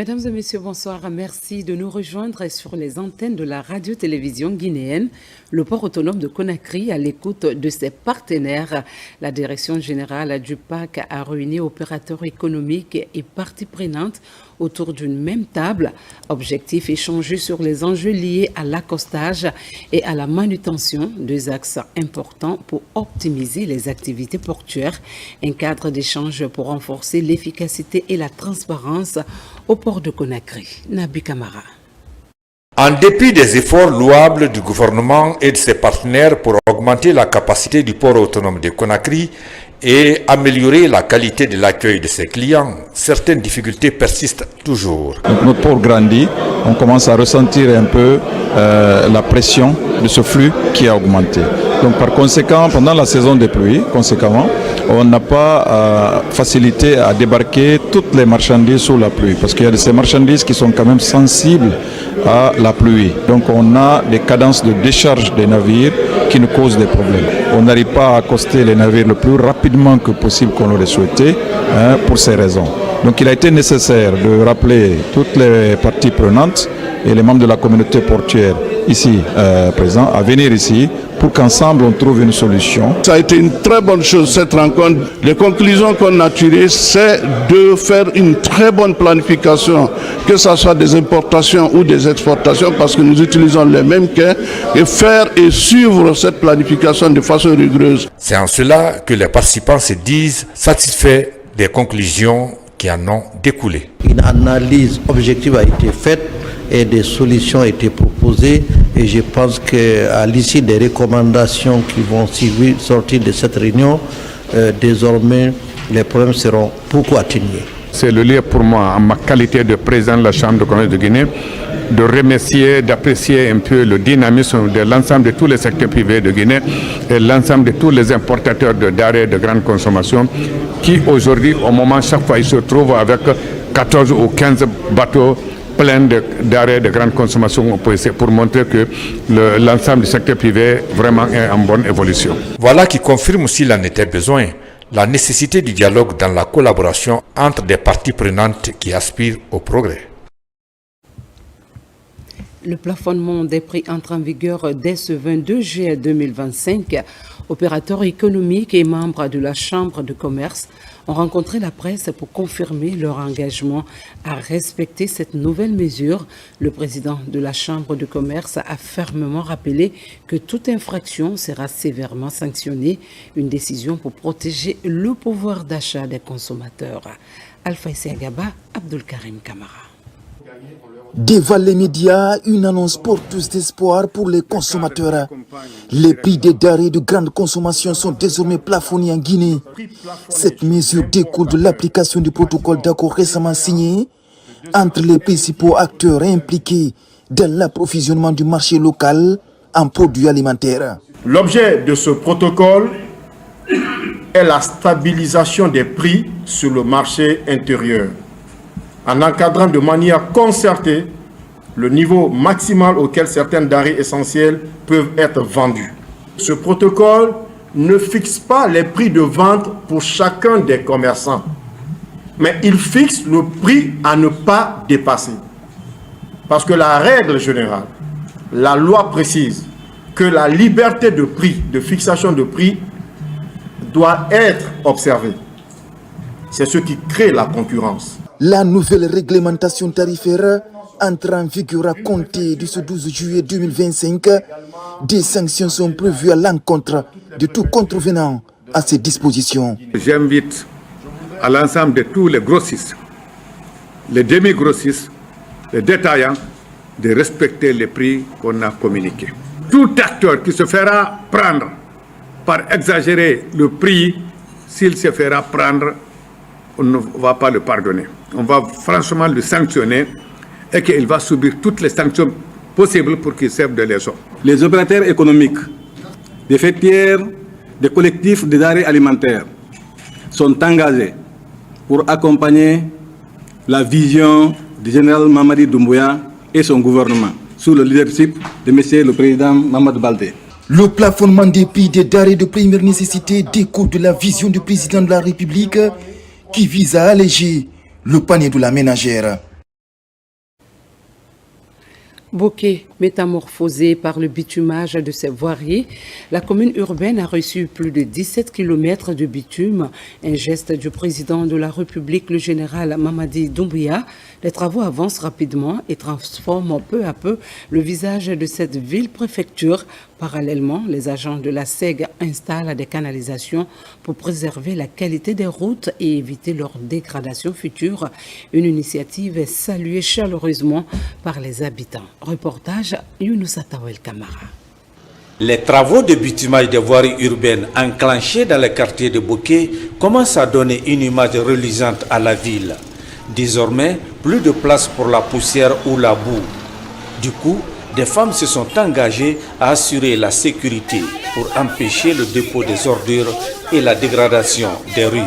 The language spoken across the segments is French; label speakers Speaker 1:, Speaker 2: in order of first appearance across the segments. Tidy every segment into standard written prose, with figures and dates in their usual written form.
Speaker 1: Mesdames et messieurs, bonsoir. Merci de nous rejoindre sur les antennes de la radio-télévision guinéenne. Le port autonome de Conakry, à l'écoute de ses partenaires. La direction générale du PAC a réuni opérateurs économiques et parties prenantes autour d'une même table. Objectif échanger sur les enjeux liés à l'accostage et à la manutention, deux axes importants pour optimiser les activités portuaires. Un cadre d'échange pour renforcer l'efficacité et la transparence au port de Conakry. Nabi Kamara.
Speaker 2: En dépit des efforts louables du gouvernement et de ses partenaires pour augmenter la capacité du port autonome de Conakry et améliorer la qualité de l'accueil de ses clients, certaines difficultés persistent toujours.
Speaker 3: Donc notre port grandit, on commence à ressentir un peu la pression de ce flux qui a augmenté. Donc par conséquent, pendant la saison des pluies, on n'a pas facilité à débarquer toutes les marchandises sous la pluie, parce qu'il y a de ces marchandises qui sont quand même sensibles à la pluie. Donc on a des cadences de décharge des navires qui nous causent des problèmes. On n'arrive pas à accoster les navires le plus rapidement que possible qu'on l'aurait souhaité pour ces raisons. Donc il a été nécessaire de rappeler toutes les parties prenantes et les membres de la communauté portuaire ici présents à venir ici pour qu'ensemble on trouve une solution.
Speaker 4: Ça a été une très bonne chose cette rencontre. Les conclusions qu'on a tirées, c'est de faire une très bonne planification, que ce soit des importations ou des exportations, parce que nous utilisons les mêmes quais, et faire et suivre cette planification de façon rigoureuse.
Speaker 2: C'est en cela que les participants se disent satisfaits des conclusions qui en ont découlé.
Speaker 5: Une analyse objective a été faite et des solutions ont été proposées, et je pense qu'à l'issue des recommandations qui vont sortir de cette réunion, désormais les problèmes seront beaucoup atténués.
Speaker 6: C'est le lieu pour moi, en ma qualité de président de la Chambre de commerce de Guinée, de remercier, d'apprécier un peu le dynamisme de l'ensemble de tous les secteurs privés de Guinée et l'ensemble de tous les importateurs de denrées de grande consommation qui aujourd'hui, au moment chaque fois, ils se trouvent avec 14 ou 15 bateaux plein d'arrêts de grande consommation pour montrer que l'ensemble du secteur privé vraiment est en bonne évolution.
Speaker 2: Voilà qui confirme, s'il en était besoin, la nécessité du dialogue dans la collaboration entre des parties prenantes qui aspirent au progrès.
Speaker 1: Le plafonnement des prix entre en vigueur dès ce 22 juillet 2025. Opérateurs économiques et membres de la Chambre de commerce ont rencontré la presse pour confirmer leur engagement à respecter cette nouvelle mesure. Le président de la Chambre de commerce a fermement rappelé que toute infraction sera sévèrement sanctionnée, une décision pour protéger le pouvoir d'achat des consommateurs. Alpha Agaba, Abdul Karim Kamara.
Speaker 7: Devant les médias, une annonce porteuse d'espoir pour les consommateurs. Les prix des denrées de grande consommation sont désormais plafonnés en Guinée. Cette mesure découle de l'application du protocole d'accord récemment signé entre les principaux acteurs impliqués dans l'approvisionnement du marché local en produits alimentaires.
Speaker 8: L'objet de ce protocole est la stabilisation des prix sur le marché intérieur, en encadrant de manière concertée le niveau maximal auquel certaines denrées essentielles peuvent être vendues. Ce protocole ne fixe pas les prix de vente pour chacun des commerçants, mais il fixe le prix à ne pas dépasser. Parce que la règle générale, la loi précise que la liberté de prix, de fixation de prix, doit être observée. C'est ce qui crée la concurrence.
Speaker 7: La nouvelle réglementation tarifaire entre en vigueur à compter de ce 12 juillet 2025. Des sanctions sont prévues à l'encontre de tout contrevenant à ces dispositions.
Speaker 6: J'invite à l'ensemble de tous les grossistes, les demi-grossistes, les détaillants, de respecter les prix qu'on a communiqués. Tout acteur qui se fera prendre par exagérer le prix, s'il se fera prendre, on ne va pas le pardonner. On va franchement le sanctionner et qu'il va subir toutes les sanctions possibles pour qu'il serve de leçon.
Speaker 9: Les opérateurs économiques, des fêtières, des collectifs de denrées alimentaires sont engagés pour accompagner la vision du général Mamadi Doumbouya et son gouvernement sous le leadership de M. le Président Mamadou Baldé.
Speaker 7: Le plafonnement des prix des denrées de première nécessité découle de la vision du président de la République qui vise à alléger le panier de la ménagère.
Speaker 1: Bokeh, métamorphosée par le bitumage de ses voiries, la commune urbaine a reçu plus de 17 km de bitume, un geste du président de la République, le général Mamadi Doumbouya. Les travaux avancent rapidement et transforment peu à peu le visage de cette ville-préfecture. Parallèlement, les agents de la SEG installent des canalisations pour préserver la qualité des routes et éviter leur dégradation future. Une initiative est saluée chaleureusement par les habitants. Reportage Younousa Tawel Kamara.
Speaker 10: Les travaux de bitumage des voiries urbaines enclenchés dans le quartier de Bokeh commencent à donner une image reluisante à la ville. Désormais, plus de place pour la poussière ou la boue. Du coup, des femmes se sont engagées à assurer la sécurité pour empêcher le dépôt des ordures et la dégradation des rues.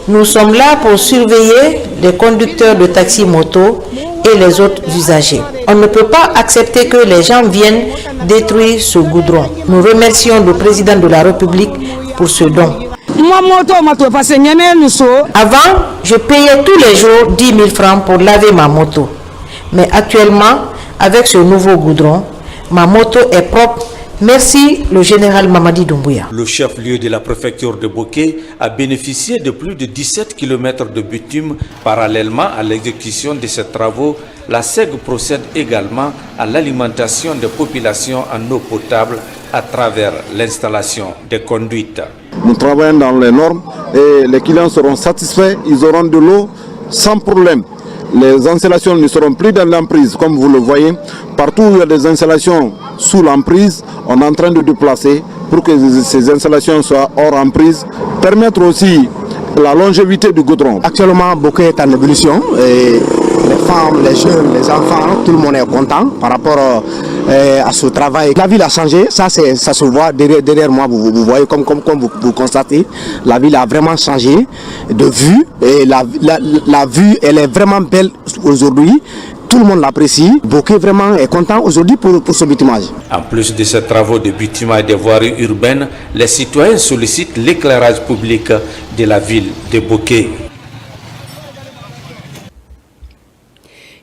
Speaker 11: Nous sommes là pour surveiller les conducteurs de taxi-moto et les autres usagers. On ne peut pas accepter que les gens viennent détruire ce goudron. Nous remercions le président de la République pour ce don. Avant, je payais tous les jours 10 000 francs pour laver ma moto. Mais actuellement, avec ce nouveau goudron, ma moto est propre. Merci le général Mamadi Doumbouya.
Speaker 10: Le chef-lieu de la préfecture de Bokeh a bénéficié de plus de 17 km de bitume. Parallèlement à l'exécution de ces travaux, la SEG procède également à l'alimentation des populations en eau potable à travers l'installation des conduites.
Speaker 12: Nous travaillons dans les normes et les clients seront satisfaits, ils auront de l'eau sans problème. Les installations ne seront plus dans l'emprise, comme vous le voyez. Partout où il y a des installations sous l'emprise, on est en train de déplacer pour que ces installations soient hors emprise. Permettre aussi la longévité du goudron.
Speaker 13: Actuellement, Bokeh est en ébullition. Et les femmes, les jeunes, les enfants, tout le monde est content par rapport à ce travail. La ville a changé, ça se voit derrière moi, vous voyez comme vous constatez, la ville a vraiment changé de vue et la vue elle est vraiment belle aujourd'hui. Tout le monde l'apprécie. Bokeh vraiment est content aujourd'hui pour ce bitumage.
Speaker 10: En plus de ces travaux de bitumage des voiries urbaines, les citoyens sollicitent l'éclairage public de la ville de Bokeh.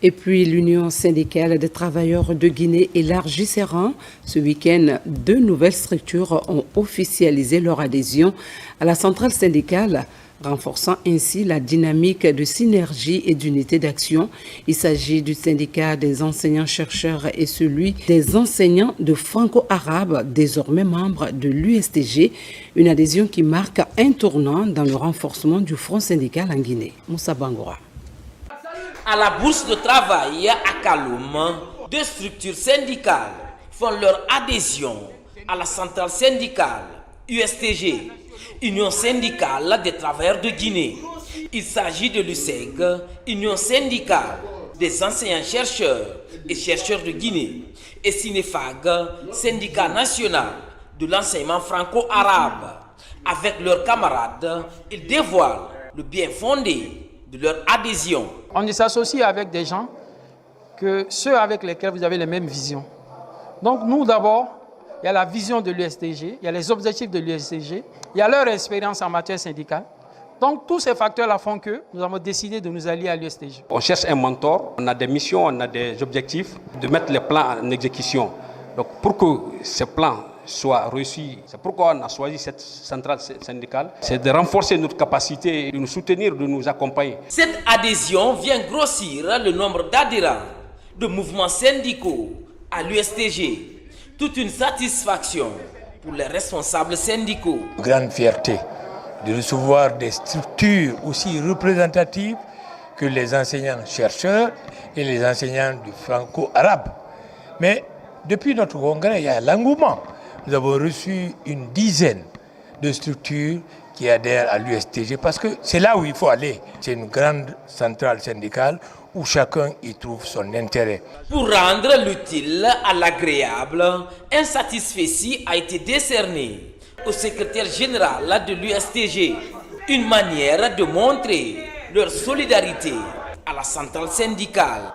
Speaker 1: Et puis l'Union syndicale des travailleurs de Guinée élargit ses rangs. Ce week-end, 2 nouvelles structures ont officialisé leur adhésion à la centrale syndicale, renforçant ainsi la dynamique de synergie et d'unité d'action. Il s'agit du syndicat des enseignants-chercheurs et celui des enseignants de franco-arabe, désormais membres de l'USTG, une adhésion qui marque un tournant dans le renforcement du front syndical en Guinée. Moussa Bangoura.
Speaker 14: À la bourse de travail à Kaloum, 2 structures syndicales font leur adhésion à la centrale syndicale USTG, Union syndicale des travailleurs de Guinée. Il s'agit de l'USEG, Union syndicale des enseignants-chercheurs et chercheurs de Guinée, et Sinefag, syndicat national de l'enseignement franco-arabe. Avec leurs camarades, ils dévoilent le bien fondé de leur adhésion.
Speaker 15: On s'associe avec des gens, ceux avec lesquels vous avez les mêmes visions. Donc nous d'abord, il y a la vision de l'USTG, il y a les objectifs de l'USTG, il y a leur expérience en matière syndicale. Donc tous ces facteurs-là font que nous avons décidé de nous allier à l'USTG.
Speaker 16: On cherche un mentor, on a des missions, on a des objectifs, de mettre les plans en exécution. Donc pour que ces plans soit reçu. C'est pourquoi on a choisi cette centrale syndicale. C'est de renforcer notre capacité, de nous soutenir, de nous accompagner.
Speaker 14: Cette adhésion vient grossir le nombre d'adhérents de mouvements syndicaux à l'USTG. Toute une satisfaction pour les responsables syndicaux.
Speaker 17: Grande fierté de recevoir des structures aussi représentatives que les enseignants-chercheurs et les enseignants du franco-arabe. Mais depuis notre congrès, il y a l'engouement. Nous avons reçu une dizaine de structures qui adhèrent à l'USTG parce que c'est là où il faut aller. C'est une grande centrale syndicale où chacun y trouve son intérêt.
Speaker 14: Pour rendre l'utile à l'agréable, un satisfecit a été décerné au secrétaire général de l'USTG. Une manière de montrer leur solidarité à la centrale syndicale.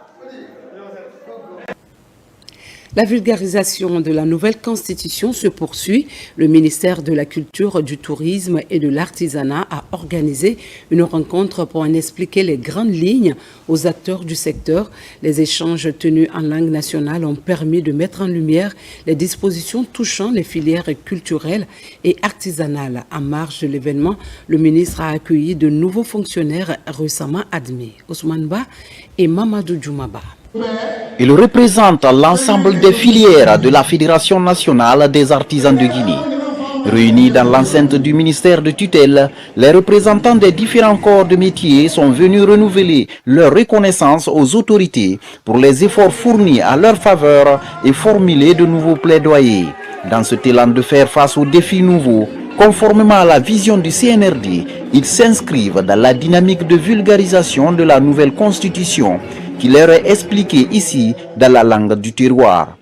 Speaker 1: La vulgarisation de la nouvelle constitution se poursuit. Le ministère de la Culture, du Tourisme et de l'Artisanat a organisé une rencontre pour en expliquer les grandes lignes aux acteurs du secteur. Les échanges tenus en langue nationale ont permis de mettre en lumière les dispositions touchant les filières culturelles et artisanales. En marge de l'événement, le ministre a accueilli de nouveaux fonctionnaires récemment admis, Ousmane Ba et Mamadou Djoumaba.
Speaker 18: Il représente l'ensemble des filières de la Fédération nationale des artisans de Guinée. Réunis dans l'enceinte du ministère de tutelle, les représentants des différents corps de métier sont venus renouveler leur reconnaissance aux autorités pour les efforts fournis à leur faveur et formuler de nouveaux plaidoyers. Dans ce élan de faire face aux défis nouveaux, conformément à la vision du CNRD, ils s'inscrivent dans la dynamique de vulgarisation de la nouvelle constitution qui leur est expliquée ici dans la langue du terroir.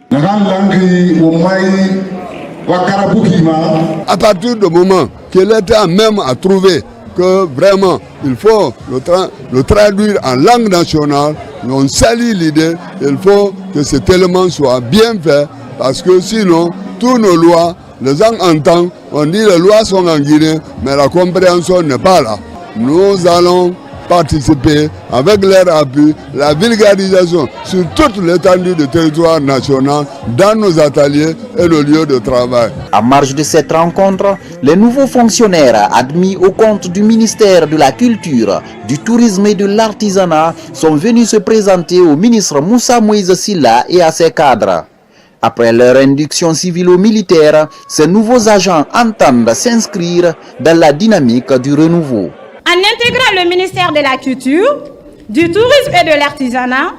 Speaker 19: À partir du moment qu'il était même à trouver que vraiment il faut le traduire en langue nationale, on salit l'idée, il faut que cet élément soit bien fait parce que sinon, toutes nos lois, les gens entendent, on dit les lois sont en Guinée, mais la compréhension n'est pas là. Nous allons participer avec leur appui, la vulgarisation sur toute l'étendue du territoire national, dans nos ateliers et nos lieux de travail.
Speaker 18: En marge de cette rencontre, les nouveaux fonctionnaires admis au compte du ministère de la Culture, du Tourisme et de l'Artisanat sont venus se présenter au ministre Moussa Moïse Silla et à ses cadres. Après leur induction civilo-militaire, ces nouveaux agents entendent s'inscrire dans la dynamique du renouveau.
Speaker 20: En intégrant le ministère de la Culture, du Tourisme et de l'Artisanat,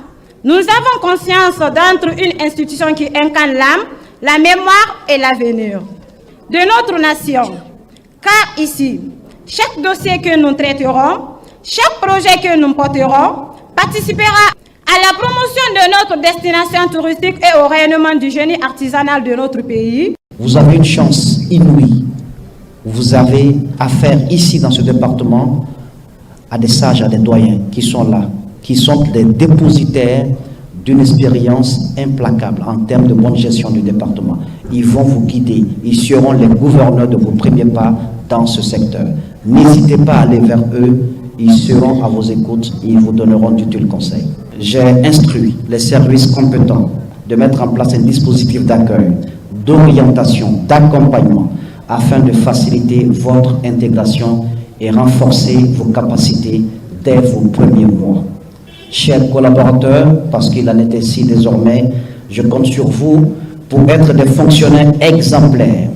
Speaker 20: nous avons conscience d'entre une institution qui incarne l'âme, la mémoire et l'avenir de notre nation. Car ici, chaque dossier que nous traiterons, chaque projet que nous porterons, participera à la promotion de notre destination touristique et au rayonnement du génie artisanal de notre pays.
Speaker 21: Vous avez une chance inouïe. Vous avez affaire ici dans ce département à des sages, à des doyens qui sont là, qui sont des dépositaires d'une expérience implacable en termes de bonne gestion du département. Ils vont vous guider, ils seront les gouverneurs de vos premiers pas dans ce secteur. N'hésitez pas à aller vers eux, ils seront à vos écoutes et ils vous donneront d'utiles conseils. J'ai instruit les services compétents de mettre en place un dispositif d'accueil, d'orientation, d'accompagnement, afin de faciliter votre intégration et renforcer vos capacités dès vos premiers mois. Chers collaborateurs, parce qu'il en est ainsi désormais, je compte sur vous pour être des fonctionnaires exemplaires,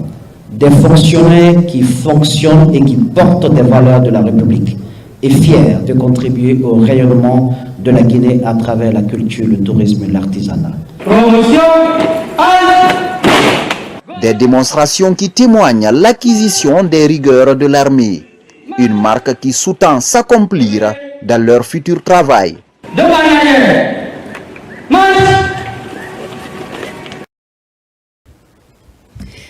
Speaker 21: des fonctionnaires qui fonctionnent et qui portent des valeurs de la République et fiers de contribuer au rayonnement de la Guinée à travers la culture, le tourisme et l'artisanat.
Speaker 18: Des démonstrations qui témoignent l'acquisition des rigueurs de l'armée, une marque qui sous-tend s'accomplir dans leur futur travail.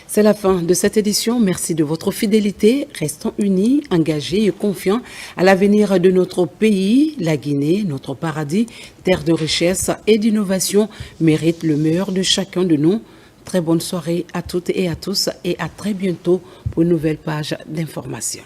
Speaker 1: C'est la fin de cette édition. Merci de votre fidélité. Restons unis, engagés et confiants à l'avenir de notre pays. La Guinée, notre paradis, terre de richesse et d'innovation, mérite le meilleur de chacun de nous. Très bonne soirée à toutes et à tous et à très bientôt pour une nouvelle page d'information.